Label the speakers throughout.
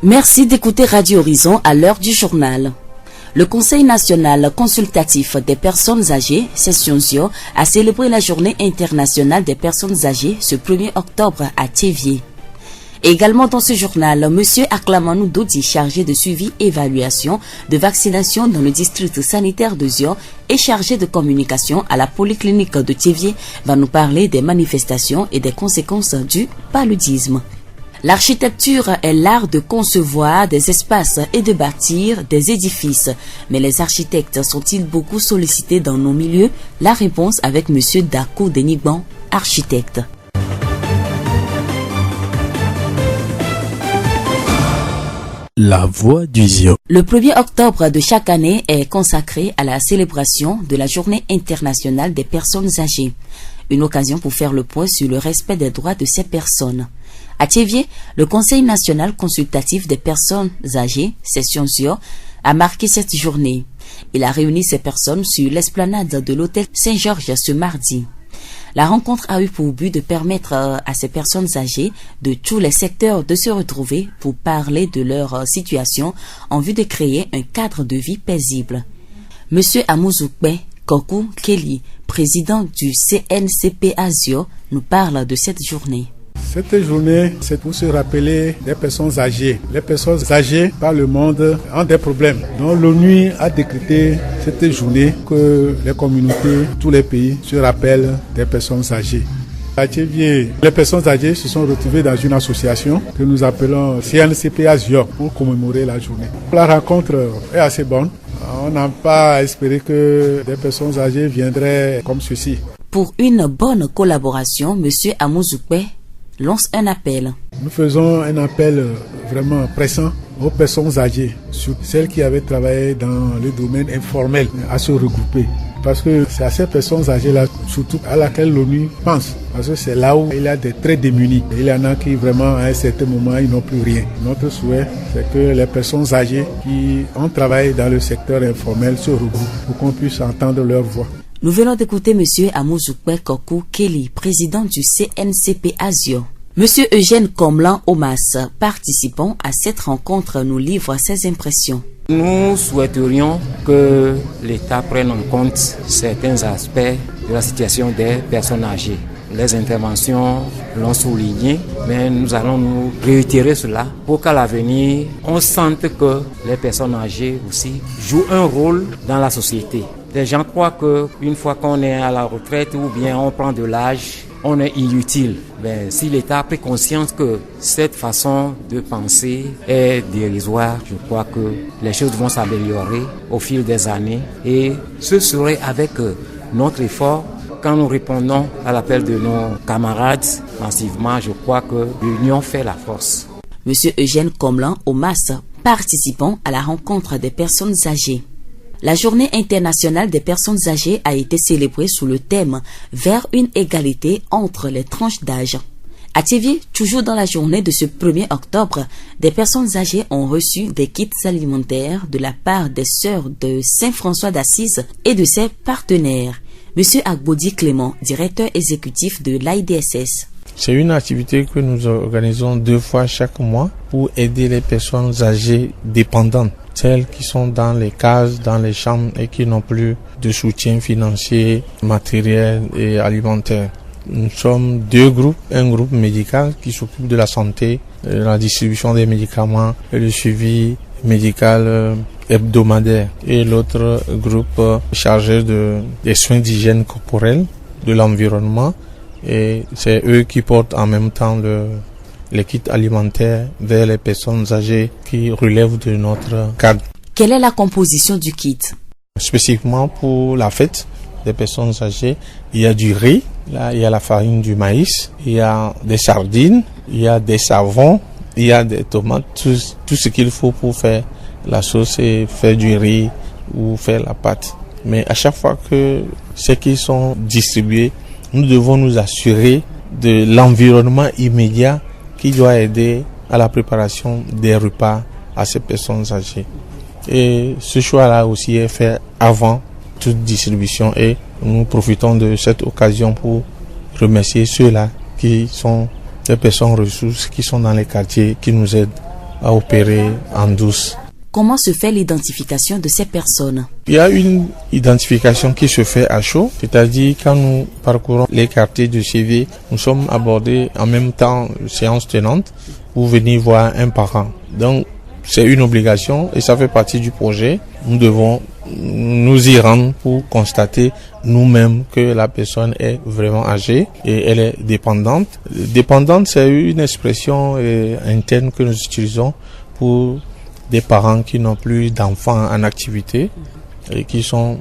Speaker 1: Merci d'écouter Radio Horizon à l'heure du journal. Le Conseil national consultatif des personnes âgées, Session ZIO, a célébré la Journée internationale des personnes âgées ce 1er octobre à Thiéviers. Également dans ce journal, M. Aklamanou Dodi, chargé de suivi et évaluation de vaccination dans le district sanitaire de Zio et chargé de communication à la polyclinique de Thiéviers, va nous parler des manifestations et des conséquences du paludisme. L'architecture est l'art de concevoir des espaces et de bâtir des édifices. Mais les architectes sont-ils beaucoup sollicités dans nos milieux? La réponse avec M. Dako Denigban, architecte.
Speaker 2: La voix du Zio.
Speaker 1: Le 1er octobre de chaque année est consacré à la célébration de la Journée internationale des personnes âgées. Une occasion pour faire le point sur le respect des droits de ces personnes. À Thiéviers, le Conseil national consultatif des personnes âgées, Session ZIO, a marqué cette journée. Il a réuni ces personnes sur l'esplanade de l'hôtel Saint-Georges ce mardi. La rencontre a eu pour but de permettre à ces personnes âgées de tous les secteurs de se retrouver pour parler de leur situation en vue de créer un cadre de vie paisible. Monsieur Amouzoupe Kokou Kelly, président du CNCPA ZIO, nous parle de cette journée.
Speaker 3: Cette journée, c'est pour se rappeler des personnes âgées. Les personnes âgées par le monde ont des problèmes. Donc l'ONU a décrété cette journée que les communautés, tous les pays se rappellent des personnes âgées. À Thiéviers, les personnes âgées se sont retrouvées dans une association que nous appelons CNCPA ZIO pour commémorer la journée. La rencontre est assez bonne. On n'a pas espéré que des personnes âgées viendraient comme ceci.
Speaker 1: Pour une bonne collaboration, M. Amouzoupe lance un appel.
Speaker 3: Nous faisons un appel vraiment pressant aux personnes âgées, surtout celles qui avaient travaillé dans le domaine informel, à se regrouper. Parce que c'est à ces personnes âgées-là, surtout à laquelle l'ONU pense. Parce que c'est là où il y a des très démunis. Il y en a qui vraiment, à un certain moment, ils n'ont plus rien. Notre souhait, c'est que les personnes âgées qui ont travaillé dans le secteur informel se regroupent pour qu'on puisse entendre leur voix.
Speaker 1: Nous venons d'écouter M. Amouzoupe Kokou Kelly, président du CNCPA ZIO. M. Eugène Komlan Omas, participant à cette rencontre, nous livre ses impressions.
Speaker 4: Nous souhaiterions que l'État prenne en compte certains aspects de la situation des personnes âgées. Les interventions l'ont souligné, mais nous allons nous réitérer cela pour qu'à l'avenir, on sente que les personnes âgées aussi jouent un rôle dans la société. Les gens croient qu'une fois qu'on est à la retraite ou bien on prend de l'âge, on est inutile. Mais si l'État a pris conscience que cette façon de penser est dérisoire, je crois que les choses vont s'améliorer au fil des années. Et ce serait avec notre effort, quand nous répondons à l'appel de nos camarades massivement, je crois que l'union fait la force.
Speaker 1: Monsieur Eugène Komlan Omas, participant à la rencontre des personnes âgées. La Journée internationale des personnes âgées a été célébrée sous le thème « Vers une égalité entre les tranches d'âge ». À Thiéviers, toujours dans la journée de ce 1er octobre, des personnes âgées ont reçu des kits alimentaires de la part des sœurs de Saint-François d'Assise et de ses partenaires. Monsieur Agbodi Clément, directeur exécutif de l'AIDSS.
Speaker 5: C'est une activité que nous organisons 2 fois chaque mois pour aider les personnes âgées dépendantes, celles qui sont dans les cases, dans les chambres et qui n'ont plus de soutien financier, matériel et alimentaire. Nous sommes 2 groupes, un groupe médical qui s'occupe de la santé, la distribution des médicaments et le suivi médical hebdomadaire, et l'autre groupe chargé des soins d'hygiène corporelle, de l'environnement, et c'est eux qui portent en même temps les kits alimentaires vers les personnes âgées qui relèvent de notre cadre.
Speaker 1: Quelle est la composition du kit?
Speaker 5: Spécifiquement pour la fête des personnes âgées, il y a du riz, là il y a la farine du maïs, il y a des sardines, il y a des savons, il y a des tomates, tout ce qu'il faut pour faire la sauce et faire du riz ou faire la pâte. Mais à chaque fois que ceux qui sont distribués, nous devons nous assurer de l'environnement immédiat qui doit aider à la préparation des repas à ces personnes âgées. Et ce choix-là aussi est fait avant toute distribution et nous profitons de cette occasion pour remercier ceux-là qui sont des personnes ressources qui sont dans les quartiers, qui nous aident à opérer en douce.
Speaker 1: Comment se fait l'identification de ces personnes?
Speaker 5: Il y a une identification qui se fait à chaud, c'est-à-dire quand nous parcourons les quartiers de CV, nous sommes abordés en même temps, séance tenante, pour venir voir un parent. Donc, c'est une obligation et ça fait partie du projet. Nous devons nous y rendre pour constater nous-mêmes que la personne est vraiment âgée et elle est dépendante. Dépendante, c'est une expression interne que nous utilisons pour des parents qui n'ont plus d'enfants en activité et qui sont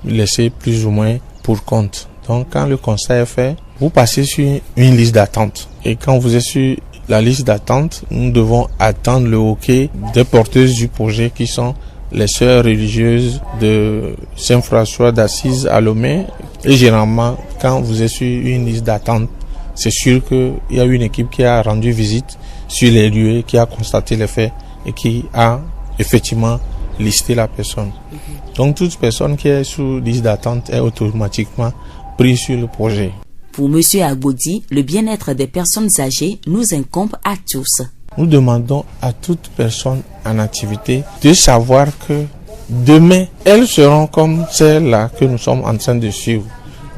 Speaker 5: laissés plus ou moins pour compte. Donc, quand le constat est fait, vous passez sur une liste d'attente. Et quand vous êtes sur la liste d'attente, nous devons attendre le hockey des porteuses du projet qui sont les sœurs religieuses de Saint-François d'Assise à Lomé. Et généralement, quand vous êtes sur une liste d'attente, c'est sûr qu'il y a une équipe qui a rendu visite sur les lieux, qui a constaté les faits et qui a effectivement listé la personne. Donc toute personne qui est sous liste d'attente est automatiquement prise sur le projet.
Speaker 1: Pour M. Agbodi, le bien-être des personnes âgées nous incombe à tous.
Speaker 5: Nous demandons à toute personne en activité de savoir que demain, elles seront comme celles-là que nous sommes en train de suivre.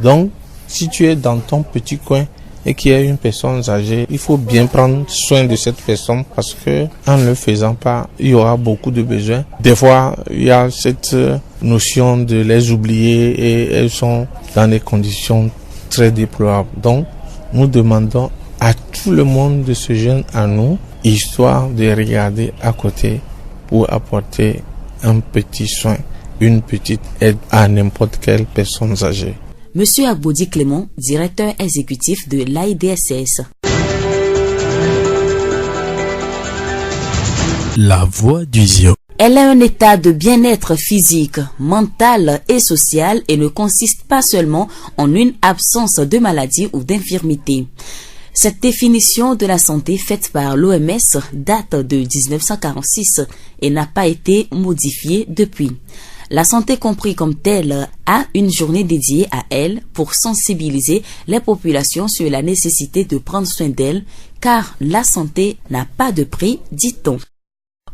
Speaker 5: Donc, si tu es dans ton petit coin et qu'il y a une personne âgée, il faut bien prendre soin de cette personne parce que en ne le faisant pas, il y aura beaucoup de besoins. Des fois, il y a cette notion de les oublier et elles sont dans des conditions très déplorables. Donc, nous demandons à tout le monde de se joindre à nous, histoire de regarder à côté pour apporter un petit soin, une petite aide à n'importe quelle personne âgée.
Speaker 1: Monsieur Agbodi Clément, directeur exécutif de l'AIDSS.
Speaker 2: La voix du Zio.
Speaker 1: Elle est un état de bien-être physique, mental et social et ne consiste pas seulement en une absence de maladie ou d'infirmité. Cette définition de la santé faite par l'OMS date de 1946 et n'a pas été modifiée depuis. La santé comprise comme telle a une journée dédiée à elle pour sensibiliser les populations sur la nécessité de prendre soin d'elle car la santé n'a pas de prix, dit-on.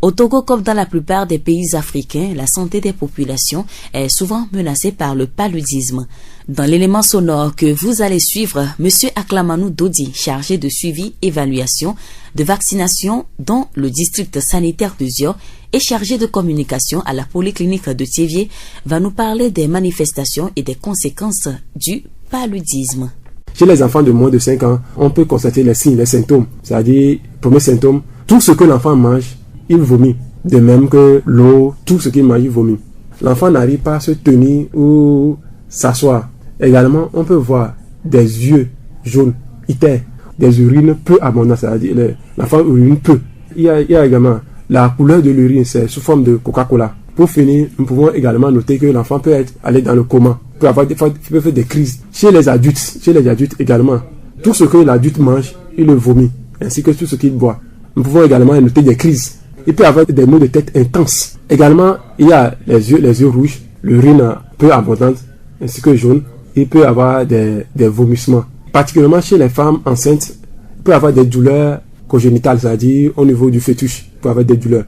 Speaker 1: Au Togo comme dans la plupart des pays africains, la santé des populations est souvent menacée par le paludisme. Dans l'élément sonore que vous allez suivre, M. Aklamanou Dodi, chargé de suivi, évaluation, de vaccination dans le district sanitaire de Zio et chargé de communication à la polyclinique de Thiévié, va nous parler des manifestations et des conséquences du paludisme.
Speaker 6: Chez les enfants de moins de 5 ans, on peut constater les signes, les symptômes. C'est-à-dire, premier symptôme, tout ce que l'enfant mange, il vomit. De même que l'eau, tout ce qu'il mange, il vomit. L'enfant n'arrive pas à se tenir ou s'asseoir. Également, on peut voir des yeux jaunes, iter, des urines peu abondantes, c'est-à-dire l'enfant urine peu. Il y a également la couleur de l'urine, c'est sous forme de Coca-Cola. Pour finir, nous pouvons également noter que l'enfant peut aller dans le coma, peut faire des crises. Chez les adultes également, tout ce que l'adulte mange, il le vomit, ainsi que tout ce qu'il boit. Nous pouvons également noter des crises. Il peut avoir des maux de tête intenses. Également, il y a les yeux rouges, l'urine peu abondante, ainsi que jaune. Il peut avoir des vomissements. Particulièrement chez les femmes enceintes, il peut avoir des douleurs congénitales, c'est-à-dire au niveau du fœtus, il peut avoir des douleurs.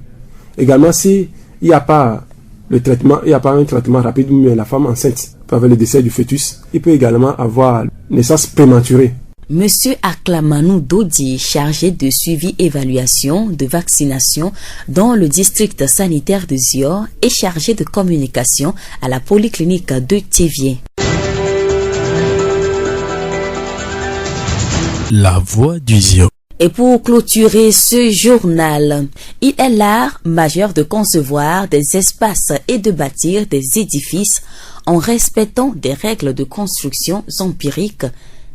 Speaker 6: Également, si il n'y a pas un traitement rapide, mais la femme enceinte peut avoir le décès du fœtus, il peut également avoir naissance prématurée.
Speaker 1: Monsieur Aklamanou Dodi, chargé de suivi, évaluation, de vaccination dans le district sanitaire de Zio et chargé de communication à la polyclinique de Thiévié.
Speaker 2: La voix du Zio.
Speaker 1: Et pour clôturer ce journal, il est l'art majeur de concevoir des espaces et de bâtir des édifices en respectant des règles de construction empiriques,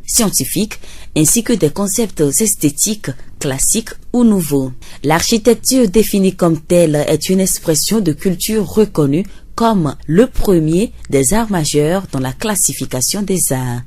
Speaker 1: scientifiques, ainsi que des concepts esthétiques, classiques ou nouveaux. L'architecture définie comme telle est une expression de culture reconnue comme le premier des arts majeurs dans la classification des arts.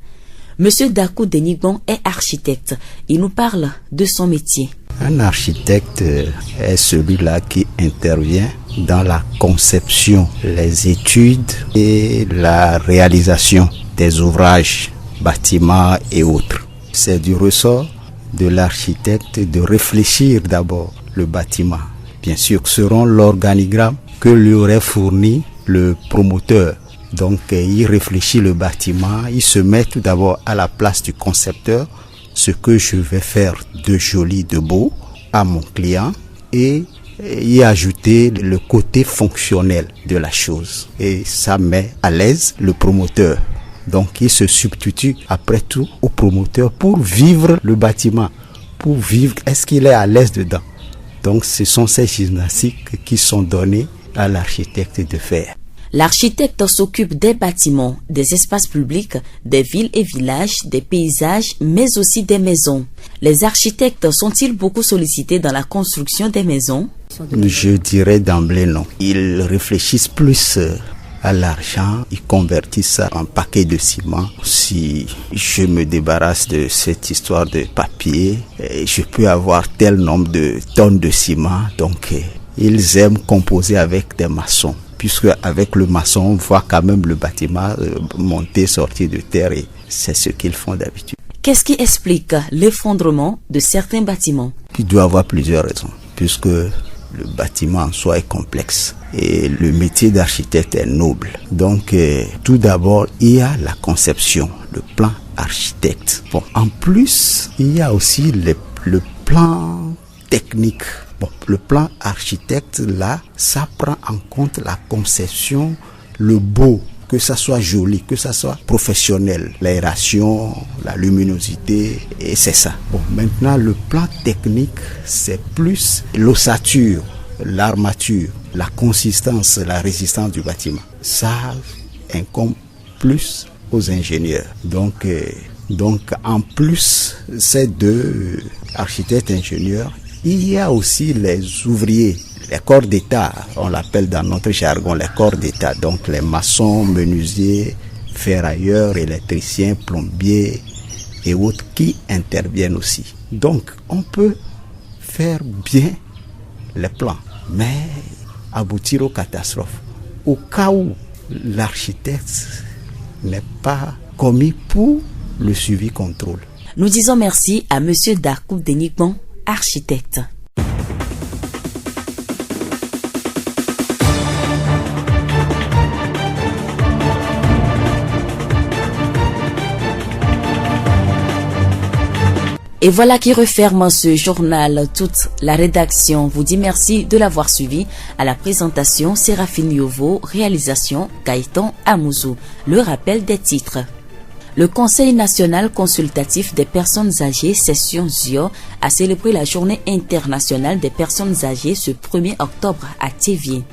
Speaker 1: Monsieur Dakou Denigbon est architecte. Il nous parle de son métier.
Speaker 7: Un architecte est celui-là qui intervient dans la conception, les études et la réalisation des ouvrages, bâtiments et autres. C'est du ressort de l'architecte de réfléchir d'abord le bâtiment. Bien sûr, selon l'organigramme que lui aurait fourni le promoteur. Donc, il réfléchit le bâtiment, il se met tout d'abord à la place du concepteur, ce que je vais faire de joli, de beau à mon client et y ajouter le côté fonctionnel de la chose. Et ça met à l'aise le promoteur. Donc, il se substitue après tout au promoteur pour vivre le bâtiment, pour vivre, est-ce qu'il est à l'aise dedans? Donc, ce sont ces gymnastiques qui sont données à l'architecte de faire.
Speaker 1: L'architecte s'occupe des bâtiments, des espaces publics, des villes et villages, des paysages, mais aussi des maisons. Les architectes sont-ils beaucoup sollicités dans la construction des maisons?
Speaker 7: Je dirais d'emblée non. Ils réfléchissent plus à l'argent, ils convertissent ça en paquet de ciment. Si je me débarrasse de cette histoire de papier, je peux avoir tel nombre de tonnes de ciment. Donc, ils aiment composer avec des maçons. Puisque avec le maçon, on voit quand même le bâtiment monter, sortir de terre et c'est ce qu'ils font d'habitude.
Speaker 1: Qu'est-ce qui explique l'effondrement de certains bâtiments?
Speaker 7: Il doit y avoir plusieurs raisons, puisque le bâtiment en soi est complexe et le métier d'architecte est noble. Donc, tout d'abord, il y a la conception, le plan architecte. Bon, en plus, il y a aussi le plan technique. Bon, le plan architecte, là, ça prend en compte la conception, le beau, que ça soit joli, que ça soit professionnel, l'aération, la luminosité, et c'est ça. Bon, maintenant, le plan technique, c'est plus l'ossature, l'armature, la consistance, la résistance du bâtiment. Ça incombe plus aux ingénieurs. Donc, en plus, ces deux architectes ingénieurs, il y a aussi les ouvriers, les corps d'État, on l'appelle dans notre jargon les corps d'État, donc les maçons, menuisiers, ferrailleurs, électriciens, plombiers et autres qui interviennent aussi. Donc on peut faire bien les plans, mais aboutir aux catastrophes. Au cas où l'architecte n'est pas commis pour le suivi-contrôle.
Speaker 1: Nous disons merci à M. Darkou Denigban, architecte. Et voilà qui referme ce journal. Toute la rédaction vous dit merci de l'avoir suivi. À la présentation, Séraphine Yovo, réalisation Gaëtan Amouzou. Le rappel des titres. Le Conseil national consultatif des personnes âgées, session ZIO, a célébré la journée internationale des personnes âgées ce 1er octobre à Théviers.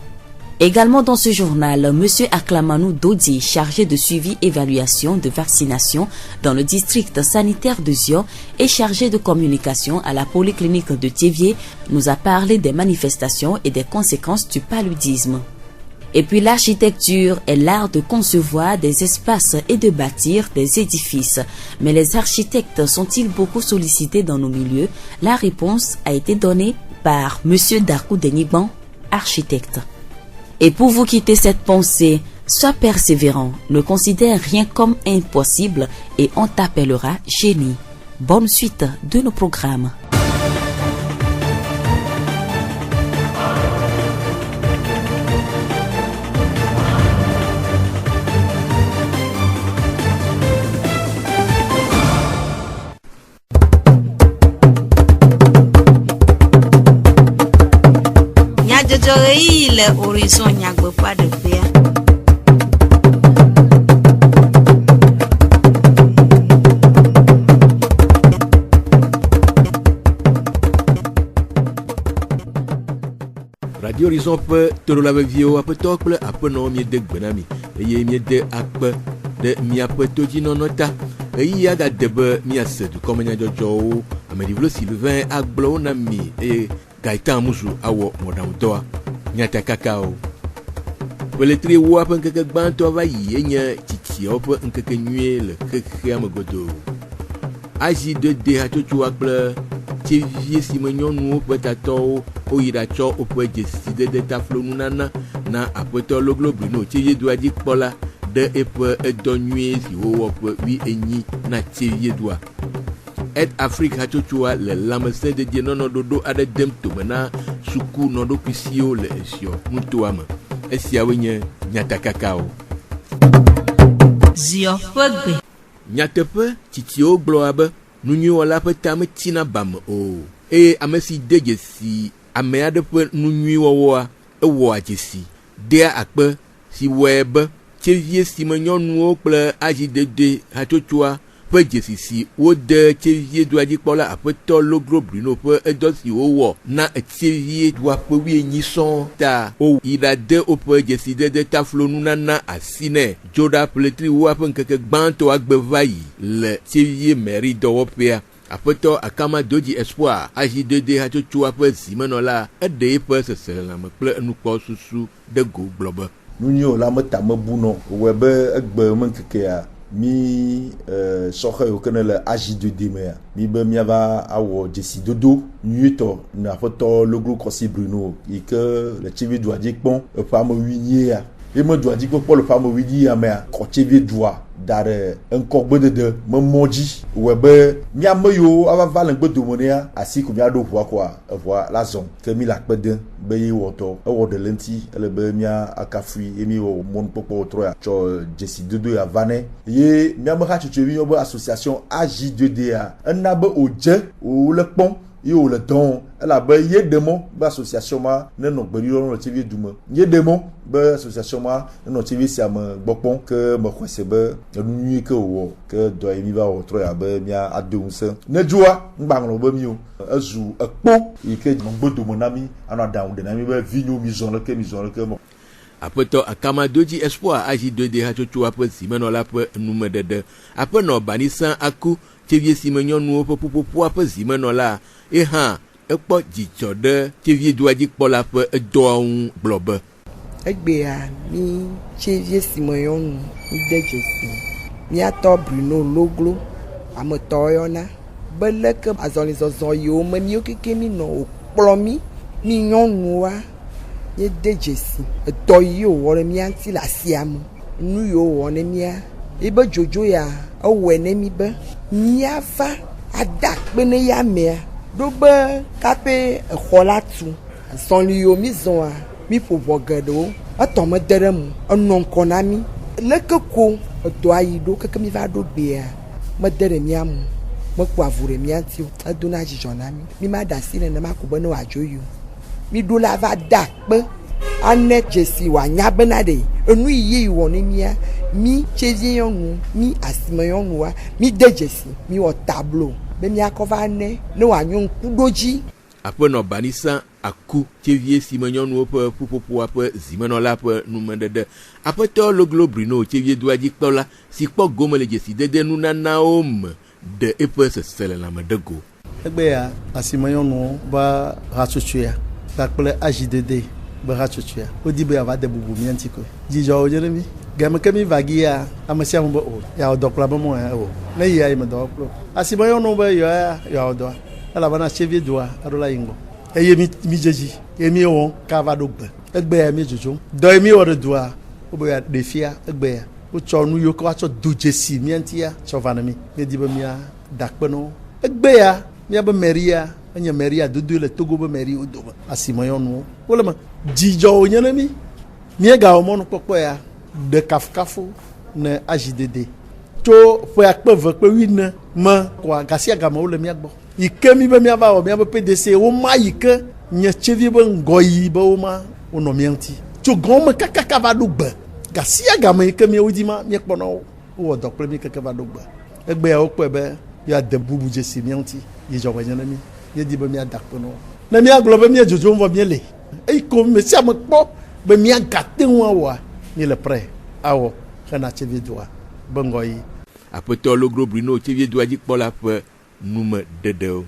Speaker 1: Également dans ce journal, M. Aklamanou Dodi, chargé de suivi-évaluation de vaccination dans le district sanitaire de Zio et chargé de communication à la polyclinique de Théviers, nous a parlé des manifestations et des conséquences du paludisme. Et puis l'architecture est l'art de concevoir des espaces et de bâtir des édifices. Mais les architectes sont-ils beaucoup sollicités dans nos milieux? La réponse a été donnée par M. Darkou Denigban, architecte. Et pour vous quitter cette pensée, sois persévérant, ne considère rien comme impossible et on t'appellera génie. Bonne suite de nos programmes.
Speaker 8: Le horizon nyagbe pas de fer.
Speaker 9: Radio Horizon peut te la vivre à peu tocle à peu non mieux de benami et mieux de akpe de mia peu toji non nota et y a de mia se du comme nya jojo amedi vlo Sylvain agblo na mi et Gaëtan Amouzou awo modautoa nyata kakao Peletri wa pen keke gbanto va yenya titi op nkeke nue le keke amagodo Aji de de hatotu akple tsevie si me nyɔnuwo ƒe tatɔwo woyi ɖatsɔ woƒe dzesidede taflo nunana na aƒetɔ Loglo Bruno tsevie dua dzi kpɔla ɖe eƒe edɔ nyuie si wowɔ ƒe 18 na tsevie dua. Aid Afrique hatsotsoa le lãmesẽdedie nɔnɔɖoɖo aɖe dem tome na suku nɔɖokui siwo le esio nutoa me. Esiawoe nye nyatakakawo.
Speaker 8: Zio ƒe gbe.
Speaker 9: Nyateƒe tsitsiwo gblɔa be nunyuiwɔla ƒe ta metsina ba me o, eye ame si de dzesi ame aɖe ƒe nunyuiwɔwɔa ewɔa dzesi dea akpe si wɔe be tsevie si me nyɔnuwo kple azidede hatsotsoa ƒe dzesi si wode tsevie dua dzi kpɔla aƒetɔ Loglo Bruno ƒe edɔ si wowɔ na tsevie dua ƒe 18 sɔŋ ta woyi ɖade woƒe dzesidede taflo nunana asi nɛ dzo ɖa ƒletri woa ƒe ŋkeke gbãtɔ agbe va yi le tsevie meri dɔwɔƒea. Aƒetɔ Akama Dodzi Espoir azidede hatsotsoa ƒe zimenɔla eɖe eƒe seselelãme kple enukpɔ susu de go gblɔ be
Speaker 10: nunyuiwɔla meta mebunɔ wɔe be egbe me ŋkekea mi sɔxe yiwo ke ne le azidede mea mi be miava awɔ dzesidodo nyuitɔ na aƒetɔ Loglo Kosi Bruno yi ke le tsevie dua dzi kpɔm eƒe ame 8 eme dua dzi kpɔkpɔ le ƒe ame 8 mea kɔ tsevie dua da ɖe ŋkɔ gbedede memɔ dzi wɔe be miame yiwo ava va le gbedome nea asi ko miaɖo ʋua koa eʋua la zɔn ke mi le akpe dem be ye wɔtɔ ewɔ ɖe le ŋuti ele be mia akafui ye mi wɔ mɔnukpɔkpɔ trɔ ya tsɔ dzesidodo ya va nɛ ye miame hatsotso mi yɔ be association AJ2D ena be wodze wole kpɔm ye wole dɔn elabe ye ɖemɔ be association ma nenɔ gbeɖiɖɔ le tsevie dume ye ɖemɔ be association ma nenɔ tsevie sia me gbɔ kpɔm ke me xɔ se be enu nyui ke wòwɔ ke dɔ ye mi va wɔ trɔ ya be mia ado ŋusẽ nedzoa ŋgbaŋlɔ be mi o ezu ekpo yi ke gbedomɔ na mi anɔ aɖaŋu ɖe na mi be vinyo mi zɔ leke me.
Speaker 9: Aƒetɔ Akama Dodzi Espoir azidede hatsotsoa ƒe zimenɔla ƒe numeɖeɖe aƒenɔ Banisa Aku tsevie si me nyɔnuwo ƒe ƒuƒoƒoa ƒe zimenɔla ye hã ekpɔ dzidzɔ ɖe tsevie dua dzi kpɔla ƒe edɔawo ŋu gblɔ be
Speaker 11: egbea mi tsevie si me nyɔnu mi de dzesi miatɔ Bruno Loglo ametɔ yɔna be leke azɔlizɔzɔ yiwo me miwo keke mi nɔ wokplɔ mi nyɔnuwoa ye de dzesi edɔ yi wòwɔ ɖe mia ŋuti le asia me nu yiwo wɔ ne mia ebe dzodzo ya ewɔe ne mi be miava ada akpe ne ya mea ɖo be kape exɔ la tu zɔli yiwo mi zɔa mi ƒo ʋɔ geɖewo etɔ me de ɖe mu enɔ ŋkɔ na mi leke ko edɔa yi ɖo keke mi va ɖo gbea mede ɖe mia mu mekpɔ avu ɖe mia ŋuti o edona dzidzɔ na mi ma da asi nenema ko be ne wòadzo yi o mi ɖo la va da akpe ane dzesi wòanya bena ɖe enu yi wɔ ne mia mi tsevie nyɔnu mi asime nyɔnua mi de dzesi mi wɔ tablo be miakɔ va ne wòanyo ŋkuɖo dzi.
Speaker 9: Aƒenɔ Banisa Aku tsevie si me nyɔnuwo ƒe ƒuƒoƒoa ƒe zimenɔla ƒe numeɖeɖe aƒetɔ Loglo Bruno tsevie dua dzi kpɔla si kpɔ gome le dzesidede nunanawo me ɖe eƒe seselelãme ɖe go.
Speaker 12: Egbea asime nyɔnuwo be hatsotsoa kpakple azidede be hatsotsoa wodi be ava de bubu mia ŋuti koe dzidzɔwo dze ɖe mi game ke mi va gia ame sia ame be o yawɔ dɔ kpla be mo ya o ne yia yi me dɔ kplo asime nyɔnuwo be yawɔ dɔa elabena tsevie dua eɖo la yi ŋgɔ eye mi dzedzi ye mi wɔ kava ɖo gbe egbea mi dzodzom dɔ ye mi wɔ ɖe dua wo be ɖefia egbea wotsɔ nu yiwo ke woatsɔ do dzesi mia ŋutia tsɔ va ne mi di be mia da akpe na wo egbea miabe meria enye meria dodo le Togo be meri wo dome asime nyɔnuwo wole me dzidzɔwo nye ne mi miegawɔ mɔnukpɔkpɔ ya de kafukafu ne azidede tso ƒe akpe 20 me koa gasia game wole mia gbɔ yi ke mi be miava wɔ miabe PDC wo ma yi ke nye tsevie be ŋgɔ yi be wo ma wonɔ mia ŋuti tso gɔme kakaka va ɖo gbe gasia game yi ke miawo di ma miekpɔ na wo wowɔ dɔ kple mi keke va ɖo gbe egbea wokpɔe be yeade bubu dzesi mia ŋuti dzidzɔ nye ne mi yedi be miada akpe na wo ne miagblɔ be miedzodzom vɔ miele eyi ko me sia me kpɔ be miagate ŋu awɔa miele prɛ awɔ hena tsevie dua be ŋgɔ yi.
Speaker 9: Aƒetɔ Loglo Bruno tsevie dua dzi kpɔla ƒe numeɖeɖewo.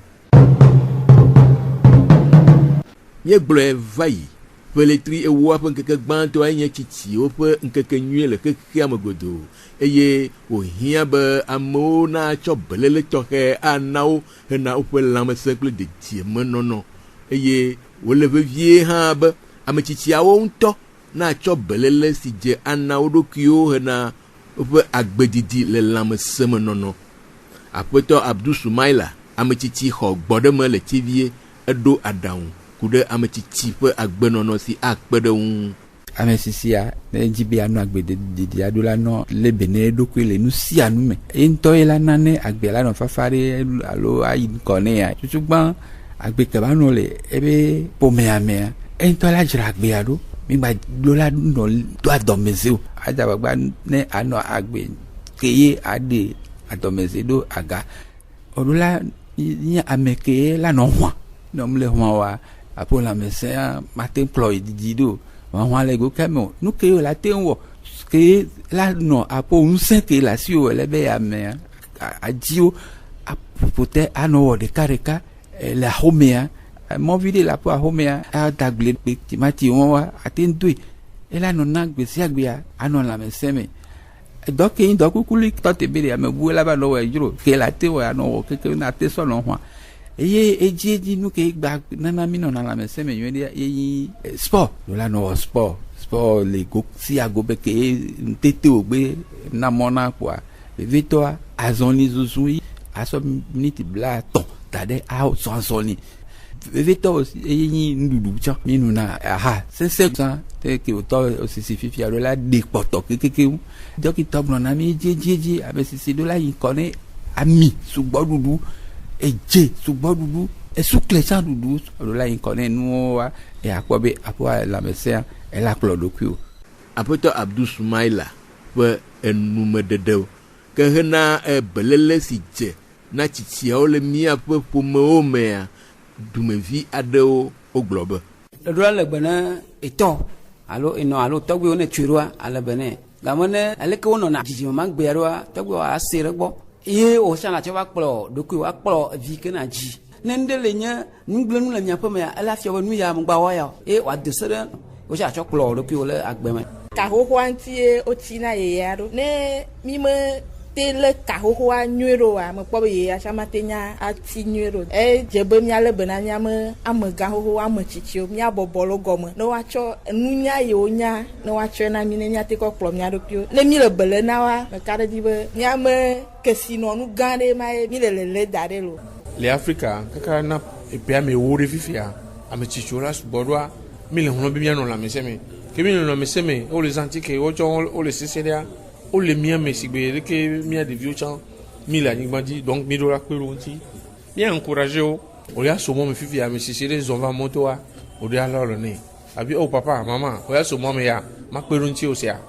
Speaker 9: Míegblɔe va yi Peletri ewo ƒe ŋkeke gbãtɔ enye tsitsiwo ƒe ŋkeke nyui le xexea me godoo eye wòhiã be amewo natsɔ belele tɔxɛ ana wo hena woƒe lãmesẽ kple dedienɔnɔ eye wòle vevie hã be ametsitsiawo ŋutɔ natsɔ belele si dze ana wo ɖokuiwo hena woƒe agbedidi le lãmesẽmenɔnɔ. Aƒetɔ Abdul Sumaila ametsitsi xɔ gbɔɖeme le tsivie eɖo aɖaŋu ku ɖe ametsitsi ƒe agbenɔnɔ si akpe ɖe ŋu.
Speaker 13: Ametsitsia ne dzi be anɔ agbedidi aɖo la nɔ le bene eɖokui le nu sia nu me. Ye ŋutɔ ye la nane agbe la nɔ fafa ɖe alo ayi ŋkɔ nɛ ya. Tutugbã agbe ke va nɔ le ebe ƒomea mea. Ŋutɔ la dzra agbea ɖo. Mi gba ɖo la nɔ do adɔmeze o. Ada gbagba ne anɔ agbe ke ye aɖe adɔmeze ɖo aga. Ɔɖo la nye ame ke la nɔ hɔa. Nɔm le hɔa wa aƒo lãmesẽ mate kplɔ didi ɖo. Hɔa le go keme o. Nu ke la te wɔ ke la nɔ aƒo ŋusẽ ke la si o le be amea adziwo aƒoƒote anɔ wɔ ɖeka le axomea. Mɔvi ɖe le aƒo axomea adagble kpe timati wɔn wa ate ŋdoe. Ela nɔ na gbe sia gbea anɔ lãmesẽ me. Dɔ ke dɔ kukuli tɔte be ame bu la ba nɔ wɔ edzro ke la te wɔ anɔ wɔ keke na te sɔ nɔ hɔa. Eye edzi nu ke gba nana mi nɔ na lãmesẽ me nyuie ɖe eyi sport. Do la nɔ wɔ sport le go si ago be ke ntete o gbe na mɔ na kpoa vevetɔa azɔli zuzu yi asɔ miniti bla tɔn da ɖe azɔli. Vevetɔ eyi nuɖuɖu tsɔ mi nuna aha sese zã te ke wòtɔ osisi fifi aɖo la ɖe kpɔtɔ kekekeŋu. Dɔkita gblɔ na mi edzi ame sisi ɖo la yi kɔ ne ami sugbɔɖuɖu edze sugbɔɖuɖu esukle tsã ɖuɖu ɖo la yi kɔ ne nuwo wa akpɔ be aƒoa lãmesẽa ela kplɔ ɖokui o.
Speaker 9: Aƒetɔ Abdul Sumaila ƒe enumeɖeɖewo ke hena belele si dze na tsitsiawo le míaƒe ƒomewo mea dumevi aɖewo wogblɔ be.
Speaker 14: Ɖoɖoa le gbe ne etɔ alo enɔ alo tɔgbuiwo ne tsoe ɖoa ale be ne game ne aleke wonɔna dzidzime ma gbea ɖoa tɔgbuiwo ase ɖe gbɔ ye wòtsã natsɔ va kplɔ ɖokui akplɔ vi ke na dzi. Ne ŋɖe le nye nugblẽnu le miaƒe mea ela fia be nu ya megba wɔ ya ye wòade se ɖe wotsã atsɔ kplɔ ɖokuiwo le agbe me.
Speaker 15: Kahohoa ŋuti ye wotsina yeyea ɖo. Ne mi me te le kahohoa nyuie ɖo wa mekpɔ be yeyea tsã mate nya ati nyuie ɖo. Edze be míale be na míame amegã xoxo ame tsitsiwo míabɔbɔ le gɔme ne woatsɔ nunya yiwo nya ne woatsɔe na mi ne míate kɔ kplɔ mía ɖokuiwo. Ne mi le bele na wa meka ɖe dzi be míame kesinɔnu gã ɖe ma ye mi le lele da ɖe lo.
Speaker 5: Le Afrika kaka na epea me wo ɖe fifia ame tsitsiwo la sugbɔ ɖoa mi le hlɔ̃ be míanɔ lãmesẽ me ke mi le lãmesẽ me wo le zanti ke wotsɔ wo le sese ɖea wo le mía me si gbe ɖeke mía ɖeviwo tsã mi le anyigba dzi donc mi ɖo la kpe ɖo ŋuti mía encouragé wo o ya so mɔ me fifia ame sisi ɖe zɔn va motoa o ɖo alɔ le nɛ abi o papa mama o ya so mɔ me ya ma kpe ɖo ŋuti o sia.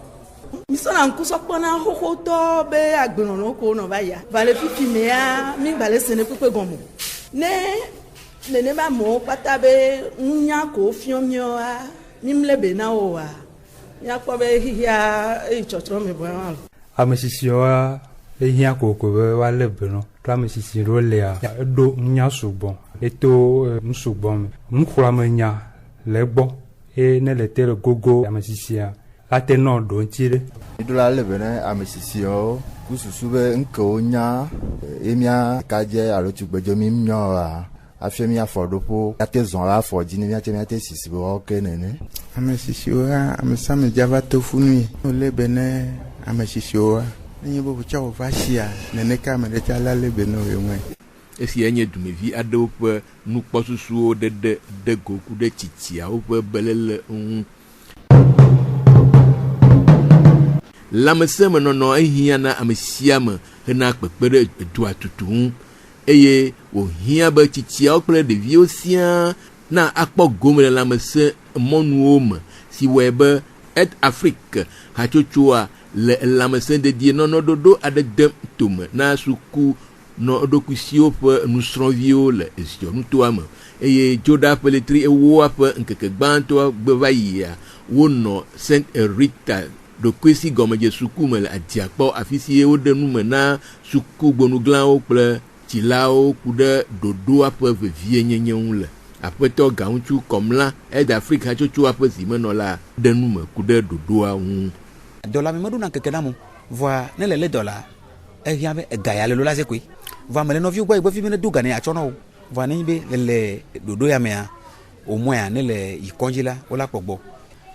Speaker 16: Misɔna ŋkusɔ kpɔna xoxotɔ be agbenɔnɔ ko nɔ va ya va le fifi mea mi gba le sene kpekpe gɔme ne nenema amewo kpata be nunya ko fiɔ míɔa mi mle be na wo wa míakpɔ be xixia eyi tsɔtsrɔ̃ me bɔ hã.
Speaker 17: Ame sisiwoa ehiã koko be woalé benɔ to ame sisi ɖewo lea eɖo nunya sugbɔ eto nusugbɔ me nuxlɔame nya le egbɔ eye ne le te le gogo ame sisia ate nɔ ɖo ŋuti ɖe.
Speaker 18: Miɖola le be ne ame sisiwo ku susu be ŋkewo nya emia kadze alo tugbedze mi míɔa afi míafɔ ɖoƒo ate zɔn la afɔ dzi ne míate sisi be woake nene.
Speaker 19: Ame sisiwoa ame same dzava to funui wole be ne ame sisiwoa nenye be wotsɔ wo va sia neneka ame ɖe tsã la le be ne wo ŋue.
Speaker 9: Esia nye dumevi aɖewo ƒe nukpɔsusuwo ɖeɖe de go ku ɖe tsitsiawo ƒe belele ŋu. Lãmesẽmenɔnɔ ehiã na ame sia ame hena kpekpe ɖe edua tutu ŋu eye wòhiã be tsitsiawo kple ɖeviwo siaa na akpɔ gome le lãmesẽ mɔnuwo me si wɔe be Aid Afrique hatsotsoa le lãmesẽ dedienɔnɔ ɖoɖo aɖe dem tome na suku nɔ eɖokui siwo ƒe nusrɔ̃viwo le eziɔnutoa me eye Joda Peletri ewoa ƒe ŋkeke gbãtɔa gbe va yia wonɔ Saint Rita ɖokui si gɔmedze suku me le Adiakpɔ afi si woɖe nume na suku gbonuglãwo kple tsilawo ku ɖe ɖoɖoa ƒe vevie nyenye ŋu le. aƒetɔ gaŋutsu kɔmla d'Afrique hatsotso aƒe zimenɔla ɖe nu me ku ɖe ɖoɖoa ŋu.
Speaker 20: Dɔla mi meɖona keke na mo voa ne le dɔla ehia be ega ya le lo la se koe voa me le nɔviwo gbɔ yi gbɔ fi be ne do ga ne atsɔ na wo voa ne be le ɖoɖo ya mea au moins ne le yi kɔndzi la wola kpɔ gbɔ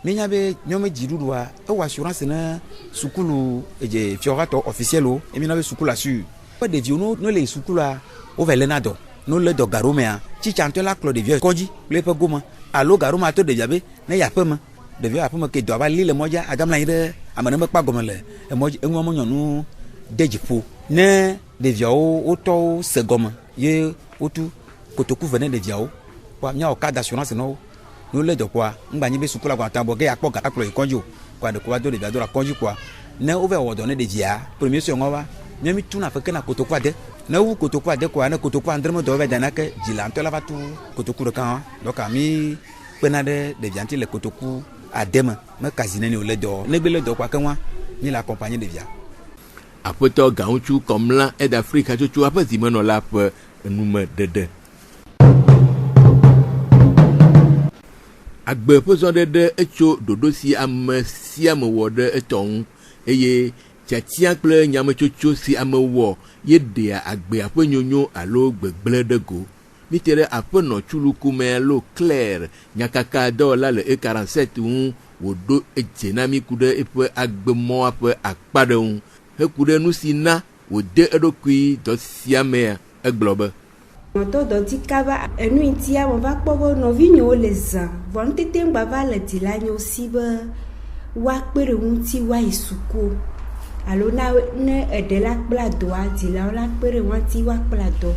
Speaker 20: mienya be nyɔme dziɖuɖua ewɔ assurance ne sukulu edze fiɔratɔ officiel o emina be sukulu assure pe ɖeviwo no le sukulua wo va le na dɔ no le dɔ garo mea tsitsantɔ la kplɔ ɖevia kɔndzi le eƒe gome alo garo ma to ɖevia be ne ya aƒe me ɖevia aƒe me ke dɔ ava li le mɔdzia agamla anyi ɖe ame ne mekpa gɔme le emɔdzi eŋua me nyɔnu de dziƒo ne ɖeviawo wotɔwo se gɔme ye wotu kotoku ve ne ɖeviawo kɔa miawɔ carte d'assurance na wo no le dɔ kɔa ŋgba nyi be sukula kɔa ta bɔ ge akpɔ gata kplɔ yi kɔndzi o kɔa ɖeko va do ɖevia do la kɔndzi kɔa ne wo va wɔ dɔ ne ɖevia premier sɔ ŋɔ va ne mi tuna feke na kotoku ade ne wu kotoku ade kɔa ne kotoku andre me dɔ va dana ke dzila ŋutɔ la va tu kotoku ɖeka hã donc mi kpena ɖe ɖevia ŋuti le kotoku ade me kazi ne o le dɔ ne gbe le dɔ kɔa ke ŋua mi le accompagner ɖevia.
Speaker 9: Aƒetɔ gaŋutsu kɔmla d'Afrique hatsotso aƒe zimenɔla ƒe enume ɖeɖe. Agbe ƒe zɔɖeɖe etso ɖoɖo si ame sia ame wɔ ɖe etɔ ŋu eye tiatia kple nyametsotso si ame wɔ ye ɖea agbea ƒe nyonyo alo gbegblẽ ɖe go. Míte ɖe aƒenɔ tsulukume alo Claire nyakaka dɔwɔla le E47 ŋu wòɖo edze na mi ku ɖe eƒe agbemɔa ƒe akpa ɖe ŋu heku ɖe nu si na wòde eɖokui dɔ sia mea egblɔ be.
Speaker 21: Mɔtɔ dɔdzi kaba enu ŋutia mo va kpɔ be nɔvinyewo le zã vɔ nutete ŋgba va le dzila nyewo si be woakpe ɖe ŋuti woayi suku alo na ne eɖe la kpla dɔa dzilawo la kpe ɖe ŋuti woakpla dɔ.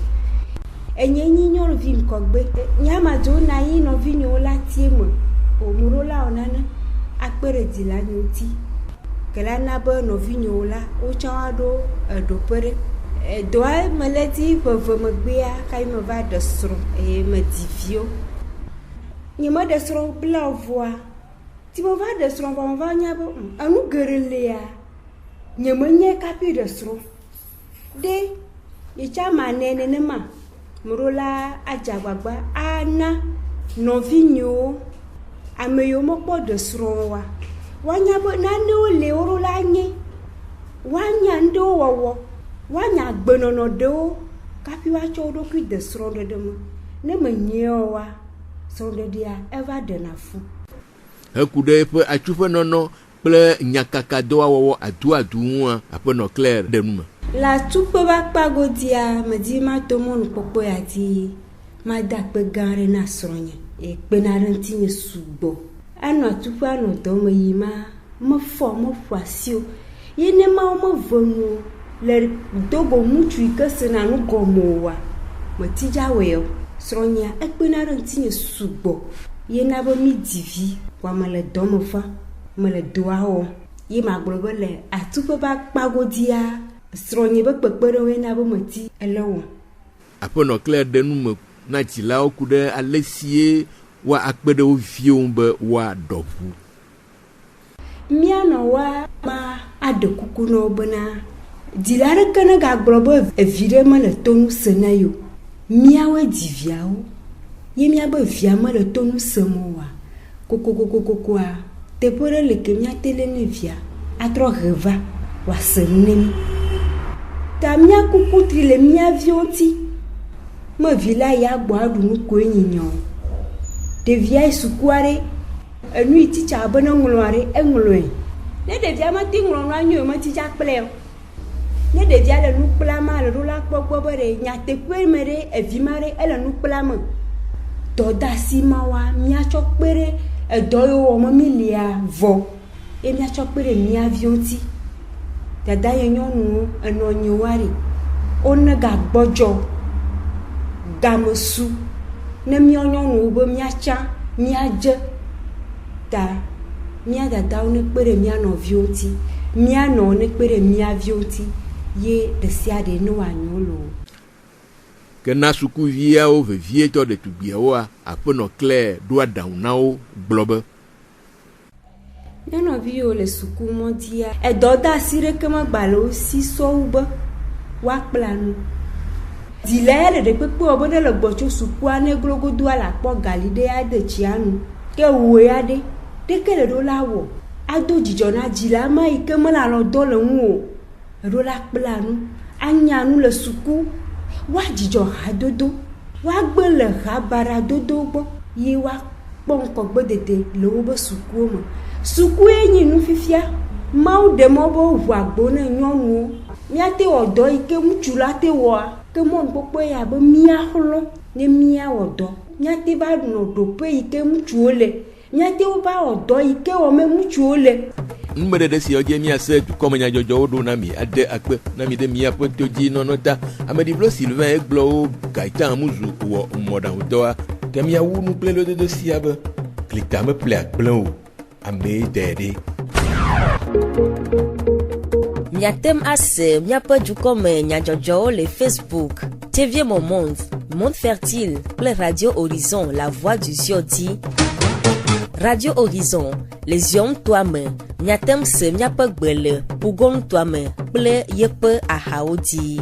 Speaker 21: Enye nyi nyɔnuvi ŋkɔgbe nyamadzo na yi nɔvinyewo la tie me omuro la onane akpe ɖe dzila nyewo ŋuti ke la na be nɔvinyewo la wotsɔ aɖo eɖoƒe ɖe. Dɔa me le dzi veve megbea kai me va ɖe srɔ̃ eye me di viwo. Nye me ɖe srɔ̃ bla voa. Ti me va ɖe srɔ̃ vɔ me va nya be enu geɖe lia. Nye me nye kapi ɖe srɔ̃. De ye tsa ma ne nenema. Mro la adzagbagba ana nɔvinyewo ame yiwo mekpɔ ɖe srɔ̃ wa. Woanya be nanewo le wo la nye. Woanya ŋɖewo wɔwɔ. Woanya gbenɔnɔ ɖewo kapi woatsɔ ɖokui de srɔ̃ɖeɖe me ne menyewoa srɔ̃ɖeɖea eva ɖena fu.
Speaker 9: Heku ɖe eƒe atsuƒenɔnɔ kple nyakaka dɔwɔwɔ aduadu ŋua aƒenɔ Claire ɖe nu me.
Speaker 21: Le atukpe ƒe akpa godia medi mato mɔnukpɔkpɔ ya di mada akpe gã aɖe na srɔ̃nye ekpena ɖe ŋutinye sugbɔ. Anɔ atukpe anɔ dɔ me yi ma meƒo asi o ye ne mawo meve nu le dogo ŋutsu yi ke sena nu gɔme oa metidza wɔe o srɔ̃nyia ekpena ɖe ŋutinye sugbɔ ye na be mi di vi wa me le dɔ me va me le doa wɔ ye magblɔ be le atukpe ƒe akpa godia srɔ̃nye be kpekpeɖewoe na be meti ele wɔ.
Speaker 9: Aƒenɔ Claire ɖe nu me na dzilawo ku ɖe ale sie woakpe ɖe wo viwo be woaɖɔ ʋu.
Speaker 21: Míanɔ wa ma aɖe kuku na wo bena dzila aɖeke ne gagblɔ be evi ɖe mele tonu se na yo míawoe di viawo ye míabe via mele tonu sem oa kokokokokoa teƒe ɖe le ke míate le ne via atrɔ he va wòase nu ne mi. Ta mía kuku tri le mía viwo ŋuti me vi la ya gbɔ aɖu nukoe nyinyɔ o. Ɖevia yi suku aɖe enu yi titsa be ne ŋlɔ aɖe eŋlɔe. Ne ɖevia mete ŋlɔ nua nyo metitsa kplɛ o. Ne ɖevia le nu kpla ma le ɖo la kpɔkpɔ be ɖe nyateƒe me ɖe evi ma ɖe ele nu kpla me. Dɔdasi ma wa míatsɔ kpe ɖe edɔ yiwo wɔm mi lia vɔ ye míatsɔ kpe ɖe mía viwo ŋuti. Dada ye nyɔnuwo enɔ nyewo aɖe wone gagbɔdzɔ gamesu ne míɔ nyɔnuwo be míatsa míadze ta mía dadawo ne kpe ɖe mía nɔviwo ŋuti míanɔ ne kpe ɖe mía viwo ŋuti ye ɖe sia ɖe ne wòanyo loo.
Speaker 9: Ke na sukuviawo vevietɔ ɖetugbiawoa aƒenɔ Claire ɖo aɖaŋu na wo gblɔ be.
Speaker 21: Nyɔnuvi yiwo le suku mɔdia edɔ da asi ɖeke megba le wo si sɔwu be woakpla nu. Dilele de pepe obone le gbocho sukua ne glogodo ala kpo galide ade chianu. Ke wo ade. De ke le do la wo. Ado jijona jila ma ike me la lo do le nwo. Do la kpla nu. Anya nu le suku. Wa jijo ha dodo. Wa gbe le ha bara dodo gbo. Yi wa kpon ko gbedede le wo be suku mo. Suku enyi nu fifia. Mau de mo bo wu agbo ne nyonu. Miate odo ike mutsu la te wo. Ke mon popo ya be mia holo ne mia odo. Miate ba no do pe ike mutsu ole. Miate o ba odo ike o me mutsu ole.
Speaker 9: Mbede de si oje mia se du komenya jojo odo na mi ade akpe na mi de mia poto ji nonota amedi blo Sylvain eglo Gaëtan Muzu wo modan odoa te mia wu nu ple de si abe klita me ple akple o ame dede.
Speaker 3: Miatem ase miape du comme nyajojo le Facebook TV Mon Monde Fertile ple Radio Horizon La Voix du Ziodi Radio Horizon les yom toi-même miatem se miape gbele pougon toi-même ple yepe ahaodi.